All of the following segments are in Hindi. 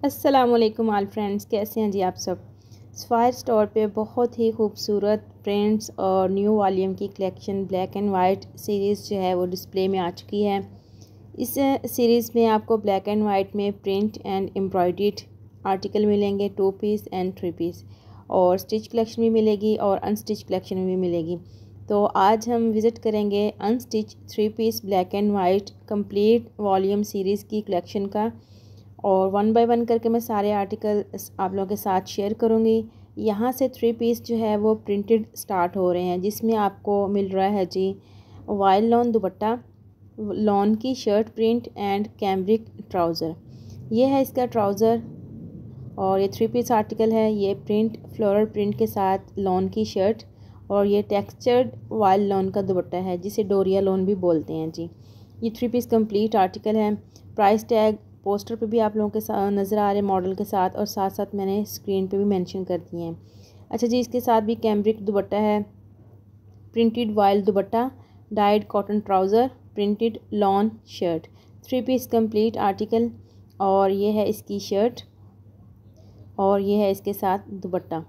अस्सलामुअलैकुम ऑल फ्रेंड्स, कैसे हैं जी आप सब। सफ़ायर स्टोर पे बहुत ही खूबसूरत प्रिंट्स और न्यू वॉल्यूम की collection black and white series जो है वो डिस्प्ले में आ चुकी है। इस सीरीज़ में आपको ब्लैक एंड वाइट में प्रिंट एंड एम्ब्रॉयडर्ड आर्टिकल मिलेंगे, 2 पीस एंड 3 पीस, और स्टिच कलेक्शन भी मिलेगी और अनस्टिच कलेक्शन भी मिलेगी। तो आज हम विज़िट करेंगे unstitch 3 piece black and white complete volume series की कलेक्शन का, और वन बाय वन करके मैं सारे आर्टिकल आप लोगों के साथ शेयर करूँगी। यहाँ से 3 पीस जो है वो प्रिंटेड स्टार्ट हो रहे हैं, जिसमें आपको मिल रहा है जी वाइल्ड लॉन दुपट्टा, लॉन की shirt print and cambric trouser. ये है इसका ट्राउज़र और ये 3 पीस आर्टिकल है। ये प्रिंट फ्लोरल प्रिंट के साथ लॉन की शर्ट, और ये टेक्सचर्ड वाइल्ड लॉन का दुपट्टा है जिसे डोरिया लॉन भी बोलते हैं जी। ये 3 पीस कंप्लीट आर्टिकल है। प्राइस टैग पोस्टर पे भी आप लोगों के साथ नज़र आ रहे मॉडल के साथ, और साथ साथ मैंने स्क्रीन पे भी मेंशन कर दिए हैं। अच्छा जी, इसके साथ भी कैमरिक दुपट्टा है, printed wild dupatta, dyed cotton trouser, printed lawn shirt, 3 piece complete article. और ये है इसकी शर्ट और ये है इसके साथ दुपट्टा।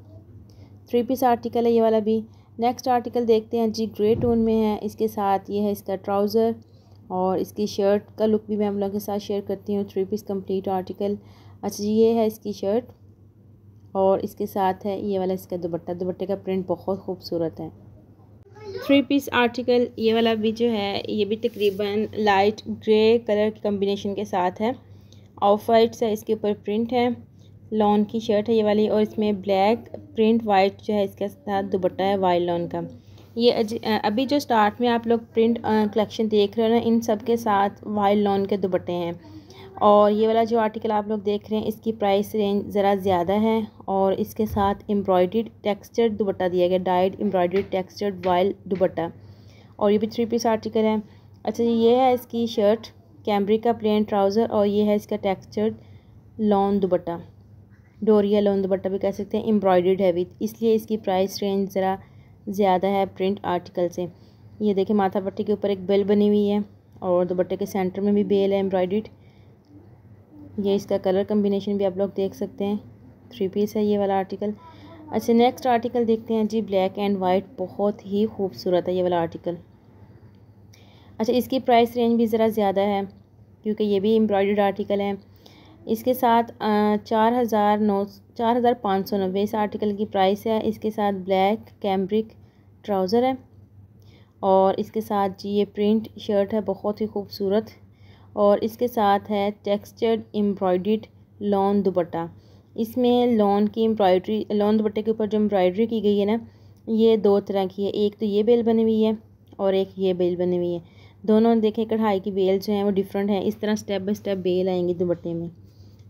3 पीस आर्टिकल है ये वाला भी। नेक्स्ट आर्टिकल देखते हैं जी, ग्रे टोन में है। इसके साथ ये है इसका ट्राउज़र और इसकी शर्ट का लुक भी मैं आप लोगों के साथ शेयर करती हूँ। 3 पीस कंप्लीट आर्टिकल। अच्छा जी, ये है इसकी शर्ट और इसके साथ है ये वाला इसका दुपट्टा। दुपट्टे का प्रिंट बहुत खूबसूरत है। 3 पीस आर्टिकल ये वाला भी जो है ये भी तकरीबन लाइट ग्रे कलर की कम्बिनेशन के साथ है। ऑफ वाइट से इसके ऊपर प्रिंट है, लॉन की शर्ट है ये वाली, और इसमें ब्लैक प्रिंट वाइट जो है इसके साथ दुपट्टा है वाइल्ड लॉन का। ये अभी जो स्टार्ट में आप लोग प्रिंट कलेक्शन देख रहे हो ना, इन सब के साथ वाइल्ड लॉन के दुपट्टे हैं। और ये वाला जो आर्टिकल आप लोग देख रहे हैं इसकी प्राइस रेंज ज़रा ज़्यादा है, और इसके साथ एम्ब्रॉयडर्ड टेक्सचर्ड दुपट्टा दिया गया, डाइड एम्ब्रॉयडर्ड टेक्सचर्ड वाइल्ड दुपट्टा, और ये भी 3 पीस आर्टिकल है। अच्छा जी, ये है इसकी शर्ट, कैमरिक का प्लेन ट्राउज़र, और ये है इसका टेक्सचर्ड लॉन दुपट्टा, डोरिया लॉन दुपट्टा भी कह सकते हैं, एम्ब्रॉयडर्ड है विद, इसलिए इसकी प्राइस रेंज ज़रा ज़्यादा है प्रिंट आर्टिकल से। ये देखें, माथा पट्टी के ऊपर एक बेल बनी हुई है और दुपट्टे के सेंटर में भी बेल है एम्ब्रॉयडर्ड। ये इसका कलर कम्बिनेशन भी आप लोग देख सकते हैं। 3 पीस है ये वाला आर्टिकल। अच्छा, नेक्स्ट आर्टिकल देखते हैं जी, ब्लैक एंड वाइट, बहुत ही खूबसूरत है ये वाला आर्टिकल। अच्छा, इसकी प्राइस रेंज भी ज़रा ज़्यादा है क्योंकि ये भी एम्ब्रॉयडर्ड आर्टिकल है। इसके साथ 4,590 इस आर्टिकल की प्राइस है। इसके साथ ब्लैक कैमरिक ट्राउज़र है और इसके साथ जी ये प्रिंट शर्ट है बहुत ही खूबसूरत, और इसके साथ है टेक्सचर्ड एम्ब्रॉयडर्ड लॉन दुपट्टा। इसमें लॉन की एम्ब्रॉयडरी, लॉन दुपट्टे के ऊपर जो एम्ब्रॉयडरी की गई है ना, ये 2 तरह की है। एक तो ये बेल बनी हुई है और एक ये बेल बनी हुई है। दोनों देखें, कढ़ाई की बेल जो है वो डिफरेंट है। इस तरह स्टेप बाय स्टेप बेल आएंगी दुपट्टे में।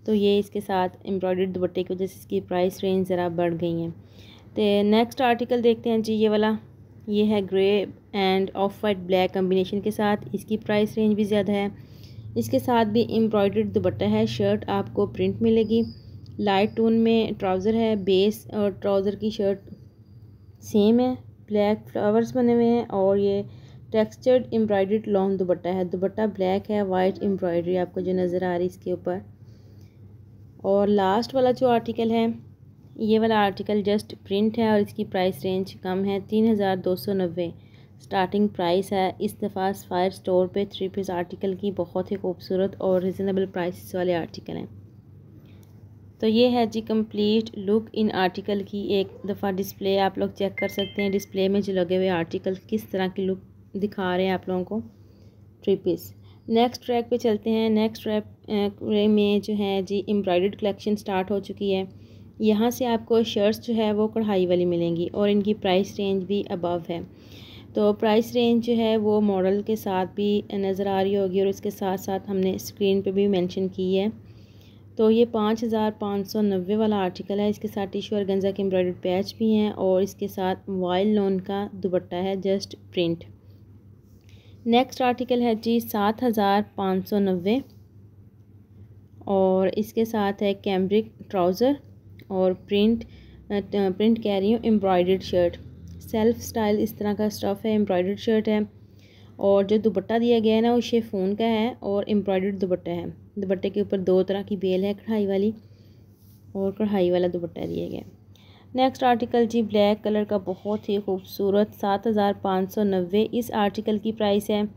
तो ये इसके साथ एम्ब्रॉयडर्ड दुपट्टे की वजह से इसकी प्राइस रेंज ज़रा बढ़ गई है। तो नेक्स्ट आर्टिकल देखते हैं जी, ये वाला। ये है grey end of white black combination के साथ, इसकी प्राइस रेंज भी ज़्यादा है। इसके साथ भी एम्ब्रॉयडर्ड दुपट्टा है, शर्ट आपको प्रिंट मिलेगी, लाइट टोन में ट्राउज़र है, बेस और ट्राउज़र की शर्ट सेम है, ब्लैक फ्लावर्स बने हुए हैं, और ये टेक्सचर्ड एम्ब्रॉयडर्ड लॉन्ग दुपट्टा है। दुपट्टा ब्लैक है, वाइट एम्ब्रॉयडरी आपको जो नज़र आ रही है इसके ऊपर। और लास्ट वाला जो आर्टिकल है, ये वाला आर्टिकल जस्ट प्रिंट है और इसकी प्राइस रेंज कम है, 3,290 स्टार्टिंग प्राइस है। इस दफ़ा सफ़ायर स्टोर पे 3 पीस आर्टिकल की बहुत ही खूबसूरत और रिजनेबल प्राइस वाले आर्टिकल हैं। तो ये है जी कंप्लीट लुक इन आर्टिकल की। एक दफ़ा डिस्प्ले आप लोग चेक कर सकते हैं, डिस्प्ले में जो लगे हुए आर्टिकल किस तरह की लुक दिखा रहे हैं आप लोगों को 3 पीस। नेक्स्ट ट्रैक पे चलते हैं। नेक्स्ट ट्रैक में जो है जी एम्ब्रॉयडर्ड कलेक्शन स्टार्ट हो चुकी है। यहाँ से आपको शर्ट्स जो है वो कढ़ाई वाली मिलेंगी और इनकी प्राइस रेंज भी अबव है। तो प्राइस रेंज जो है वो मॉडल के साथ भी नज़र आ रही होगी और इसके साथ साथ हमने स्क्रीन पे भी मेंशन की है। तो ये 5,590 वाला आर्टिकल है। इसके साथ टिशू और गंजा के एम्ब्रॉयडर्ड पैच भी हैं और इसके साथ वाइल्ड लॉन का दुपट्टा है जस्ट प्रिंट। नेक्स्ट आर्टिकल है जी 7,590 और इसके साथ है कैमरिक ट्राउज़र और प्रिंट कह रही हूँ एम्ब्रॉयडर्ड शर्ट, सेल्फ स्टाइल इस तरह का स्टफ़ है, एम्ब्रॉयडर्ड शर्ट है। और जो दुपट्टा दिया गया है ना वो शिफॉन का है और एम्ब्रॉयडर्ड दुपट्टा है। दुपट्टे के ऊपर 2 तरह की बेल है कढ़ाई वाली, और कढ़ाई वाला दुपट्टा दिया गया। नेक्स्ट आर्टिकल जी ब्लैक कलर का बहुत ही खूबसूरत 7590 इस आर्टिकल की प्राइस है।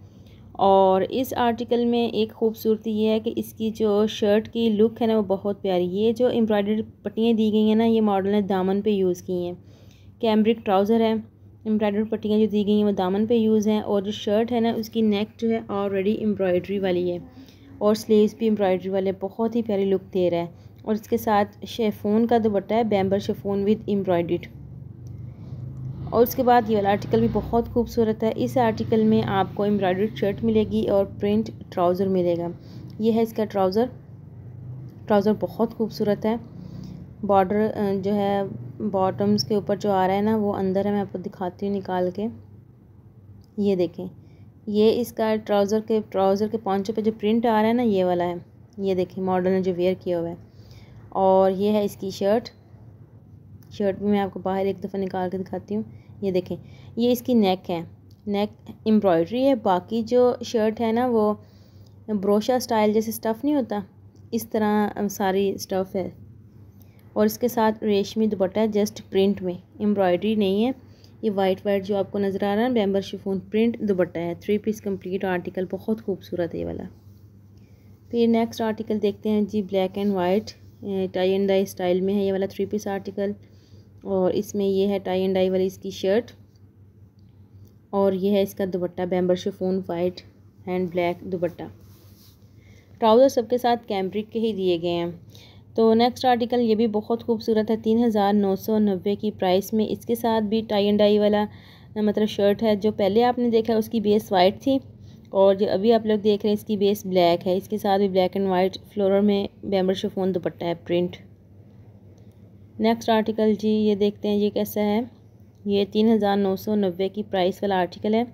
और इस आर्टिकल में एक खूबसूरती ये है कि इसकी जो शर्ट की लुक है ना वो बहुत प्यारी। ये जो एम्ब्रॉयडर्ड पट्टियाँ दी गई हैं ना, ये मॉडल ने दामन पे यूज़ की हैं। कैम्ब्रिक ट्राउज़र है, एम्ब्रॉयडर्ड पट्टियाँ जो दी गई हैं वो दामन पे यूज़ हैं। और जो शर्ट है ना उसकी नेक जो है ऑलरेडी एम्ब्रॉयडरी वाली है और स्लीव्स भी एम्ब्रॉयडरी वाले, बहुत ही प्यारी लुक दे रहा है। और इसके साथ शेफोन का दुपट्टा है, बैम्बर शेफोन विद एम्ब्रॉयडर्ड। और उसके बाद ये वाला आर्टिकल भी बहुत खूबसूरत है। इस आर्टिकल में आपको एम्ब्रॉयडर्ड शर्ट मिलेगी और प्रिंट ट्राउज़र मिलेगा। ये है इसका ट्राउज़र। ट्राउज़र बहुत खूबसूरत है। बॉर्डर जो है बॉटम्स के ऊपर जो आ रहा है ना वो अंदर है, मैं आपको दिखाती हूँ निकाल के। ये देखें, ये इसका ट्राउज़र के पॉन्चो पे जो प्रिंट आ रहा है ना ये वाला है। ये देखें मॉडल ने जो वेयर किया हुआ है। और ये है इसकी शर्ट भी मैं आपको बाहर एक दफ़ा निकाल के दिखाती हूँ। ये देखें, ये इसकी नेक है, नेक एम्ब्रॉयडरी है। बाकी जो शर्ट है ना वो ब्रोशा स्टाइल जैसे स्टफ़ नहीं होता, इस तरह सारी स्टफ़ है। और इसके साथ रेशमी दुपट्टा है, जस्ट प्रिंट में, एम्ब्रॉयडरी नहीं है। ये वाइट जो आपको नज़र आ रहा है बैम्बर शिफॉन प्रिंट दुपट्टा है। 3 पीस कंप्लीट आर्टिकल, बहुत खूबसूरत है ये वाला। फिर नेक्स्ट आर्टिकल देखते हैं जी, black and white tie and dye style में है ये वाला 3 पीस आर्टिकल। और इसमें ये है टाई एंड डाई वाली इसकी शर्ट और ये है इसका dupatta, bamber chiffon white and black dupatta. Trouser सबके साथ कैम्ब्रिक के ही दिए गए हैं। तो नेक्स्ट आर्टिकल ये भी बहुत खूबसूरत है, 3990 की प्राइस में। इसके साथ भी टाई एंड डाई वाला मतलब शर्ट है। जो पहले आपने देखा उसकी बेस वाइट थी और जो अभी आप लोग देख रहे हैं इसकी बेस ब्लैक है। इसके साथ भी ब्लैक एंड वाइट फ्लोरल में बैम्बर शिफॉन दुपट्टा है, प्रिंट। नेक्स्ट आर्टिकल जी ये देखते हैं ये कैसा है। ये 3990 की प्राइस वाला आर्टिकल है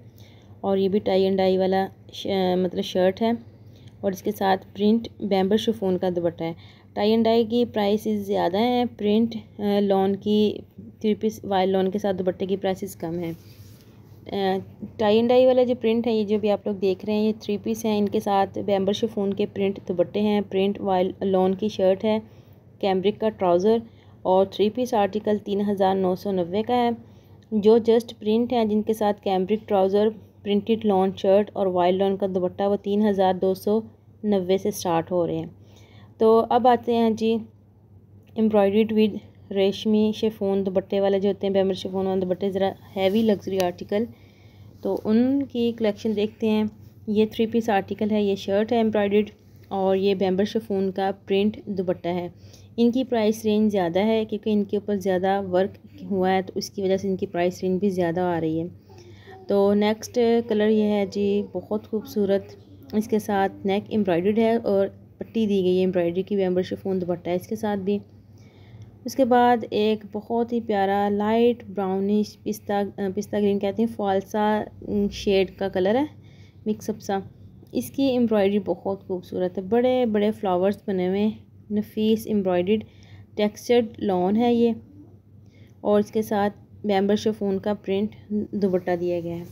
और ये भी टाई एंड डाई वाला मतलब शर्ट है और इसके साथ प्रिंट बैम्बर शिफॉन का दुपट्टा है। टाई एंड डाई की प्राइसेस ज़्यादा हैं, प्रिंट लॉन की 3 पीस वाइल लॉन के साथ दुपट्टे की प्राइसेस कम है। टाई एंड डाई वाला जो प्रिंट है ये जो भी आप लोग देख रहे हैं ये 3 पीस हैं, इनके साथ बैम्बर शिफॉन के प्रिंट दुपट्टे हैं, प्रिंट वाइल लॉन की शर्ट है, कैम्ब्रिक का ट्राउज़र और 3 पीस आर्टिकल 3990 का है। जो जस्ट प्रिंट है जिनके साथ cambric trouser, printed lawn shirt और वाइल्ड लॉन का दुपट्टा वो 3290 से स्टार्ट हो रहे हैं। तो अब आते हैं जी एम्ब्रॉयडर्ड विद रेशमी शिफॉन दुपट्टे वाले जो होते हैं, बैम्बर शिफॉन वाले दुपट्टे, ज़रा हैवी लग्जरी आर्टिकल, तो उनकी कलेक्शन देखते हैं। ये 3 पीस आर्टिकल है, ये शर्ट है एम्ब्रॉयडर्ड और ये बैम्बर शिफॉन का प्रिंट दुपट्टा है। इनकी प्राइस रेंज ज़्यादा है क्योंकि इनके ऊपर ज़्यादा वर्क हुआ है तो उसकी वजह से इनकी प्राइस रेंज भी ज़्यादा आ रही है। तो नेक्स्ट कलर ये है जी, बहुत खूबसूरत, इसके साथ नेक एम्ब्रॉयडर्ड है और पट्टी दी गई है एम्ब्रॉयडरी की, बैम्बर शिफॉन दुपट्टा है इसके साथ भी। उसके बाद एक बहुत ही प्यारा लाइट ब्राउनिश पिस्ता ग्रीन कहते हैं, फालसा शेड का कलर है, मिक्सअप सा। इसकी एम्ब्रॉयडरी बहुत खूबसूरत है, बड़े बड़े फ्लावर्स बने हुए, नफीस एम्ब्रॉयडर्ड टेक्सचर्ड लॉन है ये और इसके साथ बैम्बर शिफॉन का प्रिंट दुपट्टा दिया गया है।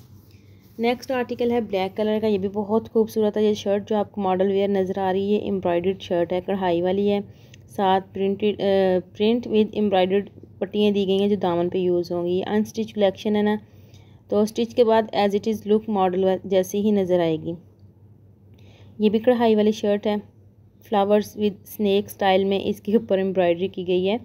नेक्स्ट आर्टिकल है ब्लैक कलर का, ये भी बहुत खूबसूरत है। ये शर्ट जो आपको मॉडल वेयर नज़र आ रही है एम्ब्रॉयडर्ड शर्ट है, कढ़ाई वाली है, साथ प्रिंट विद एम्ब्रॉयडर्ड पट्टियाँ दी गई हैं जो दामन पे यूज़ होंगी। ये अनस्टिच कलेक्शन है ना, तो स्टिच के बाद as it is look model जैसी ही नज़र आएगी। ये भी कढ़ाई वाली शर्ट है, फ्लावर्स विद स्नेक स्टाइल में इसके ऊपर एम्ब्रॉयडरी की गई है।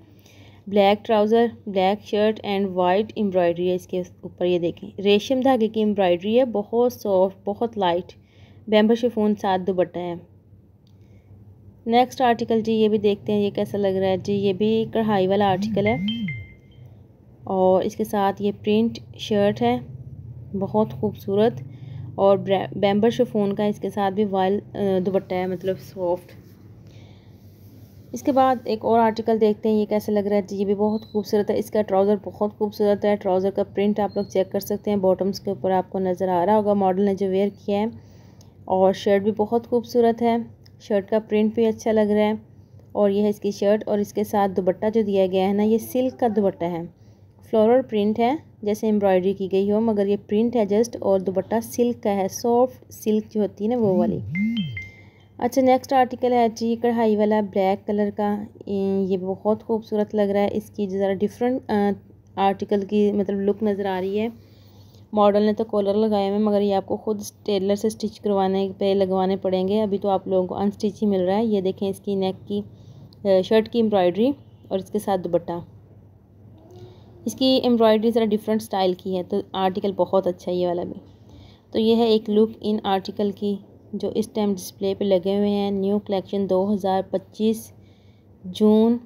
Black trouser, black shirt and white embroidery है इसके ऊपर। ये देखें रेशम धागे की एम्ब्रॉयडरी है, बहुत सॉफ्ट, बहुत लाइट, बैम्बर शिफॉन साथ दुपट्टा है। नेक्स्ट आर्टिकल जी ये भी देखते हैं ये कैसा लग रहा है जी। ये भी कढ़ाई वाला आर्टिकल है और इसके साथ ये प्रिंट शर्ट है, बहुत खूबसूरत, और बैम्बर शिफॉन का इसके साथ भी वाइल दुपट्टा है, मतलब सॉफ्ट। इसके बाद एक और आर्टिकल देखते हैं ये कैसा लग रहा है जी। ये भी बहुत खूबसूरत है, इसका ट्राउज़र बहुत खूबसूरत है। ट्राउज़र का प्रिंट आप लोग चेक कर सकते हैं, बॉटम्स के ऊपर आपको नज़र आ रहा होगा मॉडल ने जो वेयर किया है। और शर्ट भी बहुत खूबसूरत है, शर्ट का प्रिंट भी अच्छा लग रहा है। और ये है इसकी शर्ट और इसके साथ दुपट्टा जो दिया गया है ना ये सिल्क का दुपट्टा है, फ्लोरल प्रिंट है जैसे एम्ब्रॉयडरी की गई हो, मगर ये प्रिंट है जस्ट, और दुपट्टा सिल्क का है, सॉफ्ट सिल्क जो होती है ना वो वाली। अच्छा, नेक्स्ट आर्टिकल है जी कढ़ाई वाला ब्लैक कलर का। ये बहुत खूबसूरत लग रहा है। इसकी ज़रा डिफरेंट आर्टिकल की मतलब लुक नज़र आ रही है। मॉडल ने तो कॉलर लगाए हुए, मगर ये आपको खुद टेलर से स्टिच करवाने पे लगवाने पड़ेंगे। अभी तो आप लोगों को अनस्टिच ही मिल रहा है। ये देखें इसकी नेक की शर्ट की एम्ब्रॉयडरी और इसके साथ दुपट्टा। इसकी एम्ब्रॉयडरी ज़रा डिफरेंट स्टाइल की है, तो आर्टिकल बहुत अच्छा है ये वाला भी। तो ये है एक लुक इन आर्टिकल की जो इस टाइम डिस्प्ले पे लगे हुए हैं। न्यू कलेक्शन 2025 जून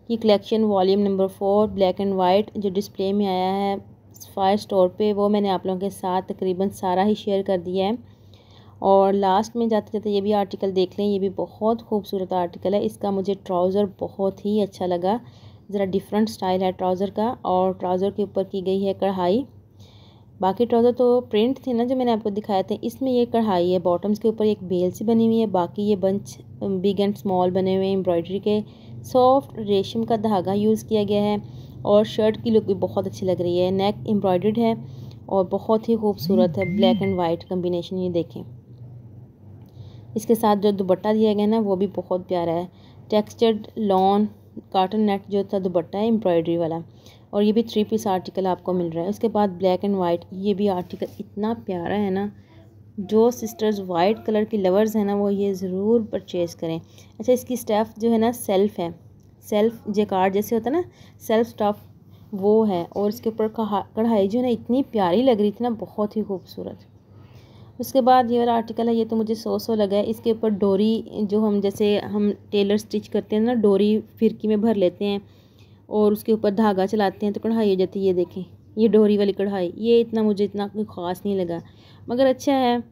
की collection volume number 4 black and white जो डिस्प्ले में आया है सफ़ायर स्टोर पे, वो मैंने आप लोगों के साथ तकरीबन सारा ही शेयर कर दिया है। और लास्ट में जाते जाते ये भी आर्टिकल देख लें। ये भी बहुत खूबसूरत आर्टिकल है। इसका मुझे ट्राउज़र बहुत ही अच्छा लगा। ज़रा डिफरेंट स्टाइल है ट्राउज़र का, और ट्राउज़र के ऊपर की गई है कढ़ाई। बाकी ट्राउज़र तो प्रिंट थे ना जो मैंने आपको दिखाए थे, इसमें ये कढ़ाई है। बॉटम्स के ऊपर एक बेल सी बनी हुई है, बाकी ये बंच बिग एंड स्मॉल बने हुए हैं एम्ब्रॉयडरी के। सॉफ्ट रेशम का धागा यूज़ किया गया है और शर्ट की लुक भी बहुत अच्छी लग रही है। नेक एम्ब्रॉयडर्ड है और बहुत ही खूबसूरत है। ब्लैक एंड वाइट कम्बिनेशन ये देखें। इसके साथ जो दुपट्टा दिया गया ना वो भी बहुत प्यारा है। टेक्सचर्ड लॉन कॉटन नेट जो था दुपट्टा है एम्ब्रॉयडरी वाला, और ये भी 3 पीस आर्टिकल आपको मिल रहा है। उसके बाद ब्लैक एंड वाइट, ये भी आर्टिकल इतना प्यारा है ना। जो सिस्टर्स वाइट कलर की लवर्स हैं ना वो ये ज़रूर परचेज़ करें। अच्छा, इसकी स्टफ़ जो है ना सेल्फ़ है, सेल्फ़ जेकार्ड जैसे होता है ना, सेल्फ़ स्टफ़ वो है। और इसके ऊपर कढ़ाई जो है ना इतनी प्यारी लग रही थी ना, बहुत ही खूबसूरत। उसके बाद ये वाला आर्टिकल है, ये तो मुझे सौ लगा है। इसके ऊपर डोरी जो हम जैसे हम टेलर स्टिच करते हैं ना, डोरी फिरकी में भर लेते हैं और उसके ऊपर धागा चलाते हैं तो कढ़ाई हो जाती है। ये देखें ये डोरी वाली कढ़ाई, ये मुझे इतना कोई ख़ास नहीं लगा, मगर अच्छा है।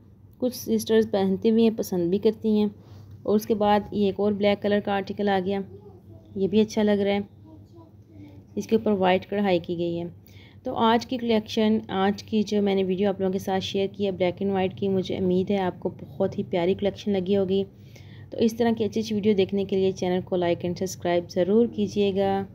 कुछ सिस्टर्स पहनती भी हैं, पसंद भी करती हैं। और उसके बाद ये एक और ब्लैक कलर का आर्टिकल आ गया, ये भी अच्छा लग रहा है। इसके ऊपर वाइट कढ़ाई की गई है। तो आज की कलेक्शन, आज की जो मैंने वीडियो आप लोगों के साथ शेयर की है ब्लैक एंड वाइट की, मुझे उम्मीद है आपको बहुत ही प्यारी कलेक्शन लगी होगी। तो इस तरह की अच्छी अच्छी वीडियो देखने के लिए चैनल को लाइक एंड सब्सक्राइब ज़रूर कीजिएगा।